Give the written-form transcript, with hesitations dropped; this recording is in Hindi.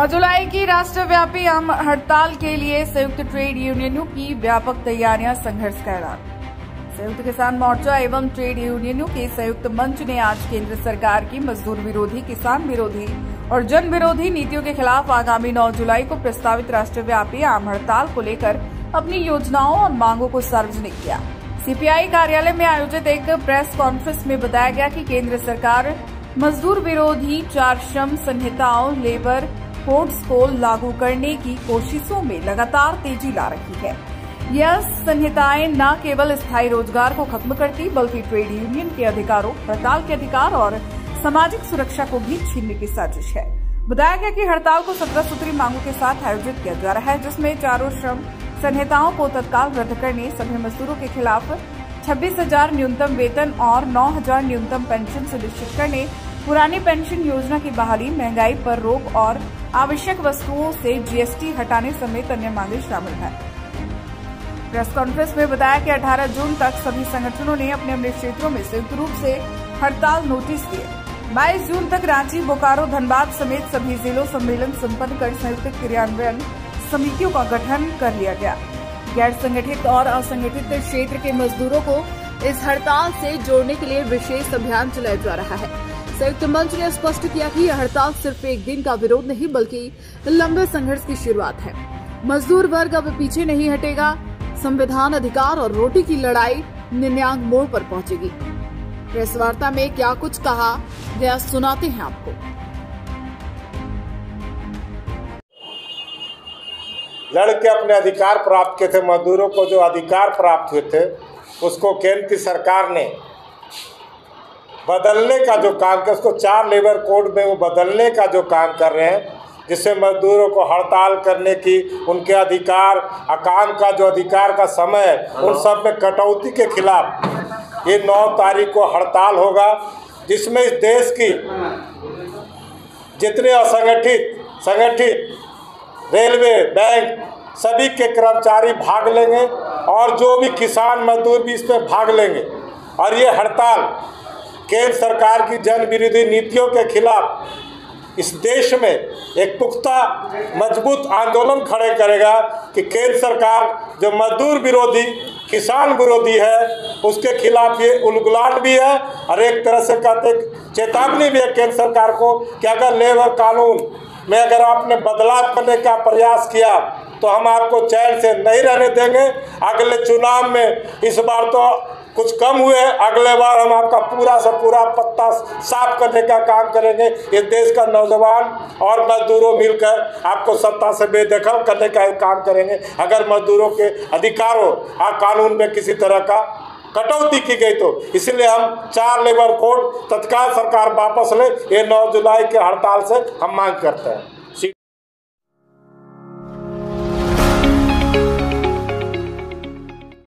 जुलाई की राष्ट्रव्यापी आम हड़ताल के लिए संयुक्त ट्रेड यूनियनों की व्यापक तैयारियां, संघर्ष का ऐलान। संयुक्त किसान मोर्चा एवं ट्रेड यूनियनों के संयुक्त मंच ने आज केंद्र सरकार की मजदूर विरोधी, किसान विरोधी और जन विरोधी नीतियों के खिलाफ आगामी 9 जुलाई को प्रस्तावित राष्ट्रव्यापी आम हड़ताल को लेकर अपनी योजनाओं और मांगों को सार्वजनिक किया। सीपीआई कार्यालय में आयोजित एक प्रेस कॉन्फ्रेंस में बताया गया कि केंद्र सरकार मजदूर विरोधी 4 श्रम संहिताओं, लेबर कोड्स को लागू करने की कोशिशों में लगातार तेजी ला रही है। यह संहिताएं न केवल स्थायी रोजगार को खत्म करती, बल्कि ट्रेड यूनियन के अधिकारों, हड़ताल के अधिकार और सामाजिक सुरक्षा को भी छीनने की साजिश है। बताया गया कि हड़ताल को 17 सूत्री मांगों के साथ आयोजित किया जा रहा है, जिसमें 4 श्रम संहिताओं को तत्काल रद्द करने, सभी मजदूरों के खिलाफ 26,000 न्यूनतम वेतन और 9,000 न्यूनतम पेंशन सुनिश्चित करने, पुरानी पेंशन योजना की बहाली, महंगाई पर रोक और आवश्यक वस्तुओं से जीएसटी हटाने समेत अन्य मांगे शामिल हैं। प्रेस कॉन्फ्रेंस में बताया कि 18 जून तक सभी संगठनों ने अपने अपने क्षेत्रों में संयुक्त रूप से हड़ताल नोटिस दिए। 22 जून तक रांची, बोकारो, धनबाद समेत सभी जिलों सम्मेलन संपन्न कर संयुक्त क्रियान्वयन समितियों का गठन कर लिया गया। गैर संगठित और असंगठित क्षेत्र के मजदूरों को इस हड़ताल से जोड़ने के लिए विशेष अभियान चलाया जा रहा है। संयुक्त मंच ने स्पष्ट किया कि यह हड़ताल सिर्फ एक दिन का विरोध नहीं, बल्कि लंबे संघर्ष की शुरुआत है। मजदूर वर्ग अब पीछे नहीं हटेगा। संविधान, अधिकार और रोटी की लड़ाई निर्णायक मोड़ पर पहुंचेगी। प्रेस वार्ता में क्या कुछ कहा गया, सुनाते हैं आपको। लड़के अपने अधिकार प्राप्त किए थे। मजदूरों को जो अधिकार प्राप्त हुए थे उसको केंद्र की सरकार ने बदलने का जो काम किया, उसको 4 लेबर कोड में वो बदलने का जो काम कर रहे हैं, जिससे मजदूरों को हड़ताल करने की, उनके अधिकार, काम का जो अधिकार का समय है, उन सब में कटौती के खिलाफ ये 9 तारीख को हड़ताल होगा, जिसमें इस देश की जितने असंगठित, संगठित, रेलवे, बैंक, सभी के कर्मचारी भाग लेंगे और जो भी किसान मजदूर भी इसमें भाग लेंगे। और ये हड़ताल केंद्र सरकार की जन विरोधी नीतियों के खिलाफ इस देश में एक पुख्ता, मजबूत आंदोलन खड़े करेगा कि केंद्र सरकार जो मजदूर विरोधी, किसान विरोधी है, उसके खिलाफ ये उलगुलान भी है और एक तरह से कहते चेतावनी भी है केंद्र सरकार को कि अगर लेबर कानून में अगर आपने बदलाव करने का प्रयास किया तो हम आपको चैन से नहीं रहने देंगे। अगले चुनाव में इस बार तो कुछ कम हुए, अगले बार हम आपका पूरा से पूरा पत्ता साफ करने का काम करेंगे। इस देश का नौजवान और मजदूरों मिलकर आपको सत्ता से बेदखल करने का काम करेंगे अगर मजदूरों के अधिकारों और कानून में किसी तरह का कटौती की गई तो। इसलिए हम 4 लेबर कोड तत्काल सरकार वापस ले, ये 9 जुलाई के हड़ताल से हम मांग करते हैं।